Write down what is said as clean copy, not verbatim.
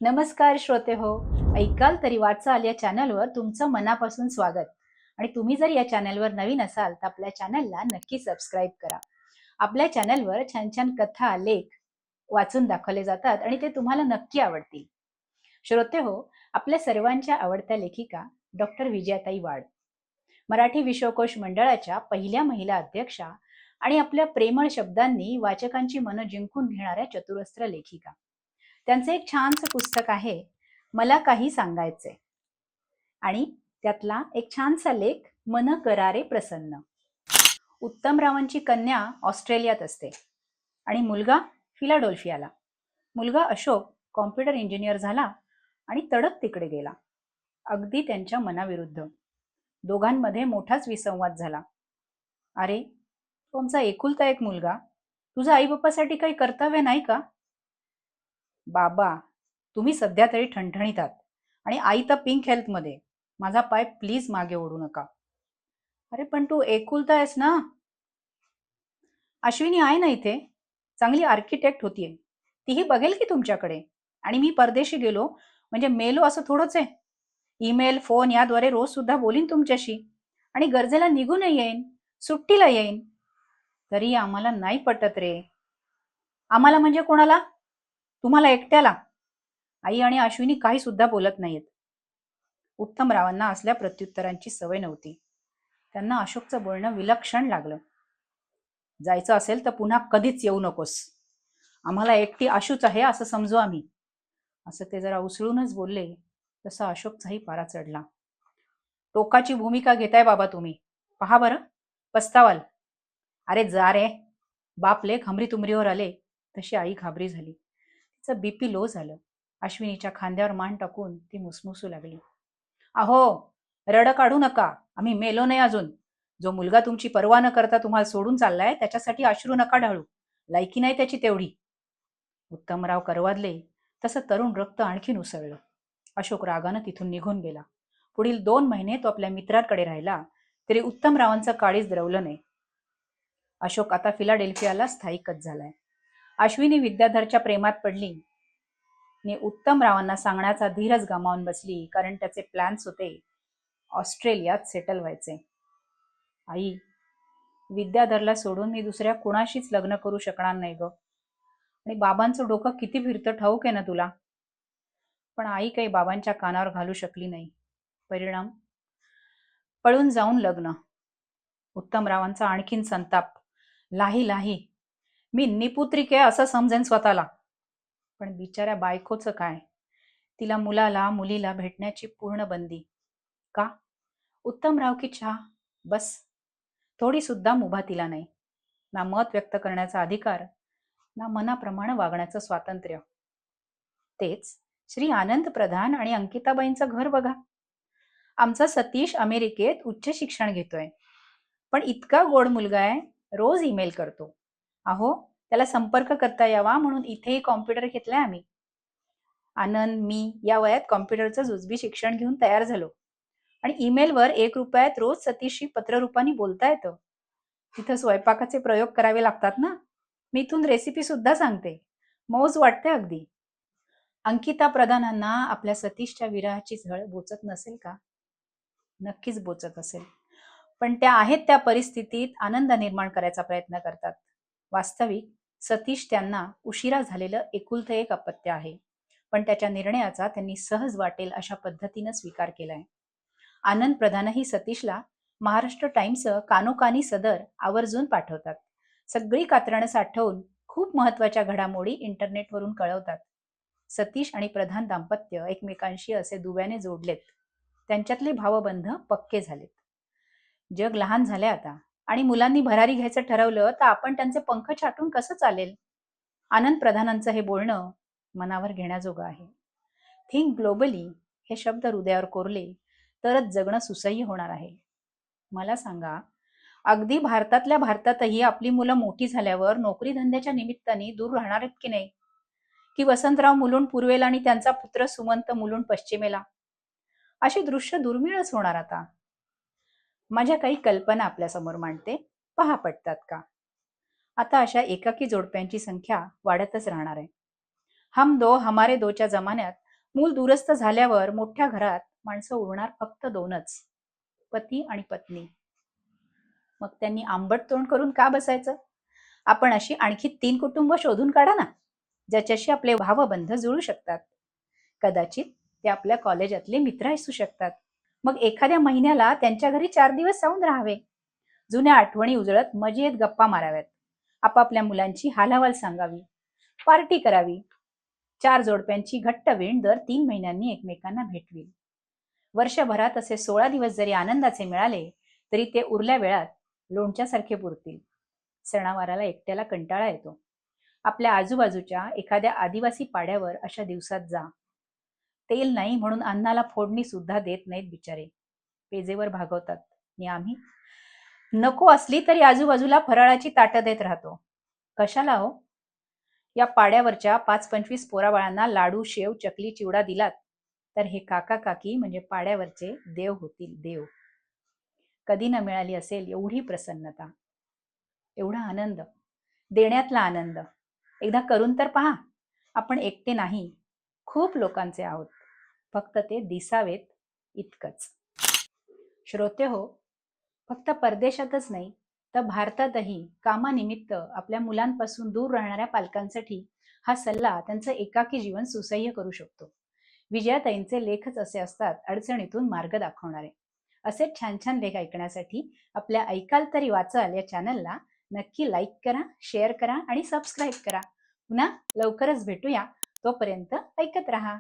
नमस्कार श्रोते हो. ऐकाल तरी वाचाल या चॅनलवर तुमचं मनापासून स्वागत. आणि तुम्ही जर या चॅनलवर नवीन असाल तर आपल्या चॅनलला नक्की सबस्क्राईब करा. आपल्या चॅनलवर छान छान कथा, लेख वाचून दाखवले जातात आणि ते तुम्हाला नक्की आवडतील. श्रोते हो, आपल्या सर्वांच्या आवडत्या लेखिका डॉक्टर विजयाताई वाड, मराठी विश्वकोश मंडळाच्या पहिल्या महिला अध्यक्षा आणि आपल्या प्रेमळ शब्दांनी वाचकांची मनं जिंकून घेणाऱ्या चतुरस्त्र लेखिका. त्यांचं एक छानसं पुस्तक आहे, मला काही सांगायचंय, आणि त्यातला एक छानसा लेख, मन करारे प्रसन्न. उत्तमरावांची कन्या ऑस्ट्रेलियात असते आणि मुलगा फिलाडेल्फियाला. मुलगा अशोक कॉम्प्युटर इंजिनियर झाला आणि तडक तिकडे गेला, अगदी त्यांच्या मनाविरुद्ध. दोघांमध्ये मोठाच विसंवाद झाला. अरे, तो आमचा एकुलता एक मुलगा, तुझा आई बाप्पासाठी काही कर्तव्य नाही का? बाबा, तुम्ही सध्या तरी ठणठणीत आहात आणि आई तर पिंक हेल्थमध्ये. माझा पाय प्लीज मागे ओढू नका. अरे पण तू एकुलता आहेस ना. अश्विनी आहे ना इथे, चांगली आर्किटेक्ट होतीये, तीही बघेल की तुमच्याकडे. आणि मी परदेशी गेलो म्हणजे मेलो असं थोडंच आहे. ईमेल, फोन याद्वारे रोज सुद्धा बोलीन तुमच्याशी आणि गरजेला निघूनही येईन, सुट्टीला येईन. तरी आम्हाला नाही पटत रे. आम्हाला म्हणजे कोणाला? तुम्हाला एकट्याला. आई आणि अश्विनी काही सुद्धा बोलत नाहीत. उत्तमरावांना असल्या प्रत्युत्तरांची सवय नव्हती. त्यांना अशोकचं बोलणं विलक्षण लागलं. जायचं असेल तर पुन्हा कधीच येऊ नकोस. आम्हाला एकटी आशूच आहे असं समजू आम्ही. असं ते जरा उसळूनच बोलले तसा अशोकचाही पारा चढला. टोकाची भूमिका घेताय बाबा तुम्ही. पहा बरं, पस्तावाल. अरे जा रे. बाप लेक हमरी तुमरीवर आले तशी आई घाबरी झाली. तिचं बीपी लो झालं. अश्विनीच्या खांद्यावर मान टाकून ती मुसमुसू लागली. अहो, रड काढू नका, आम्ही मेलो नाही अजून. जो मुलगा तुमची पर्वा न करता तुम्हाला सोडून चाललाय त्याच्यासाठी अश्रू नका ढाळू. लायकी नाही त्याची तेवढी. उत्तमराव करवादले तसं तरुण रक्त आणखीन उसळलं. अशोक रागानं तिथून निघून गेला. पुढील 2 महिने तो आपल्या मित्रांकडे राहिला तरी उत्तमरावांचं काळीच द्रवलं नाही. अशोक आता फिलाडेल्फियाला स्थायिकच झालाय. अश्विनी विद्याधरच्या प्रेमात पडली आणि उत्तमरावांना सांगण्याचा धीरच गमावून बसली, कारण त्याचे प्लॅन्स होते ऑस्ट्रेलियात सेटल व्हायचे. आई, विद्याधरला सोडून मी दुसऱ्या कुणाशीच लग्न करू शकणार नाही ग. आणि बाबांचं डोकं किती फिरतं ठाऊक आहे ना तुला. पण आई काही बाबांच्या कानावर घालू शकली नाही. परिणाम, पळून जाऊन लग्न. उत्तमरावांचा आणखीन संताप. लाही लाही, मी निपुत्रिक आहे असं समजेन स्वतःला. पण बिचाऱ्या बायकोचं काय? तिला मुलाला मुलीला भेटण्याची पूर्ण बंदी. का? उत्तमराव की चहा, बस. थोडी सुद्धा मुभा तिला नाही. ना मत व्यक्त करण्याचा अधिकार, ना मनाप्रमाणे वागण्याचं स्वातंत्र्य. तेच श्री आनंद प्रधान आणि अंकिताबाईंचं घर बघा. आमचा सतीश अमेरिकेत उच्च शिक्षण घेतोय, पण इतका गोड मुलगा आहे, रोज ईमेल करतो. अहो, त्याला संपर्क करता यावा म्हणून इथेही कॉम्प्युटर घेतलाय आम्ही. आनंद, मी या वयात कॉम्प्युटरचं जुजबी शिक्षण घेऊन तयार झालो आणि ईमेलवर 1 रुपयात रोज सतीशशी पत्ररूपाने बोलता येतं. तिथं स्वयंपाकाचे प्रयोग करावे लागतात ना, मी इथून रेसिपी सुद्धा सांगते. मौज वाटते अगदी. अंकिता प्रधानांना आपल्या सतीशच्या विरहाची झळ बोचत नसेल का? नक्कीच बोचत असेल. पण त्या आहेत त्या परिस्थितीत आनंद निर्माण करायचा प्रयत्न करतात. वास्तविक सतीश त्यांना उशिरा झालेलं एकुलतं एक अपत्य आहे, पण त्याच्या निर्णयाचा त्यांनी सहज वाटेल अशा पद्धतीनं स्वीकार केलाय. आनंद प्रधानही सतीशला महाराष्ट्र टाइम्स कानोकानी सदर आवर्जून पाठवतात. सगळी कात्रणं साठवून खूप महत्वाच्या घडामोडी इंटरनेटवरून कळवतात. सतीश आणि प्रधान दाम्पत्य एकमेकांशी असे दुव्याने जोडलेत. त्यांच्यातले भावबंध पक्के झालेत. जग लहान झाले आता आणि मुलांनी भरारी घ्यायचं ठरवलं तर आपण त्यांचे पंख छाटून कसं चालेल? आनंद प्रधानांचं हे बोलणं मनावर घेण्याजोगं आहे. थिंक ग्लोबली हे शब्द हृदयावर कोरले तरच जगणं सुसह्य होणार आहे. मला सांगा, अगदी भारतातल्या भारतातही आपली मुलं मोठी झाल्यावर नोकरी धंद्याच्या निमित्ताने दूर राहणार आहेत की नाही? की वसंतराव मुलुंड पूर्वेला आणि त्यांचा पुत्र सुमंत मुलुंड पश्चिमेला? अशी दृश्य दुर्मिळच होणार आता. माझ्या काही कल्पना आपल्यासमोर मांडते, पहा पटतात का? आता अशा एकाकी जोडप्यांची संख्या वाढतच राहणार आहे. हम दो हमारे दोच्या जमान्यात मूल दूरस्थ झाल्यावर मोठ्या घरात माणसं उरणार फक्त दोनच, पती आणि पत्नी. मग त्यांनी आंबट तोंड करून का बसायचं? आपण अशी आणखी 3 कुटुंब शोधून काढा ना, ज्याच्याशी आपले भावबंध जुळू शकतात. कदाचित ते आपल्या कॉलेजातले मित्र असू शकतात. मग एखाद्या महिन्याला त्यांच्या घरी 4 दिवस जाऊन राहावे. जुन्या आठवणी उजळत मजेत गप्पा माराव्यात. आपापल्या मुलांची हालहवाल सांगावी. पार्टी करावी. 4 जोडप्यांची घट्ट वीण दर 3 महिन्यांनी एकमेकांना भेटवी. वर्षभरात असे 16 दिवस जरी आनंदाचे मिळाले, तरी ते उरल्या वेळात लोणच्यासारखे पुरतील. सणावाराला एकट्याला कंटाळा येतो. आपल्या आजूबाजूच्या एखाद्या आदिवासी पाड्यावर अशा दिवसात जा. तेल नाही म्हणून अन्नाला फोडणी सुद्धा देत नाहीत बिचारे. पेजेवर भागवतात. आणि आम्ही नको असली तरी आजूबाजूला फराळाची ताटं देत राहतो. कशाला हो? या पाड्यावरच्या 5-25 पोराबाळांना लाडू, शेव, चकली, चिवडा दिलात तर हे काका काकी म्हणजे पाड्यावरचे देव होतील, देव. कधी न मिळाली असेल एवढी प्रसन्नता, एवढा आनंद, देण्यातला आनंद. एकदा करून तर पहा. आपण एकटे नाही, खूप लोकांचे आहोत. फक्त ते दिसावेत इतकंच. श्रोते हो, फक्त परदेशातच नाही तर भारतातही कामानिमित्त आपल्या मुलांपासून दूर राहणाऱ्या पालकांसाठी हा सल्ला त्यांचं एकाकी जीवन सुसह्य करू शकतो. विजयाताईंचे लेखच असे असतात, अडचणीतून मार्ग दाखवणारे. असे छान छान लेख ऐकण्यासाठी आपल्या ऐकाल तरी वाचाल या चॅनलला नक्की लाईक करा, शेअर करा आणि सबस्क्राईब करा. पुन्हा लवकरच भेटूया. तोपर्यंत ऐकत राहा.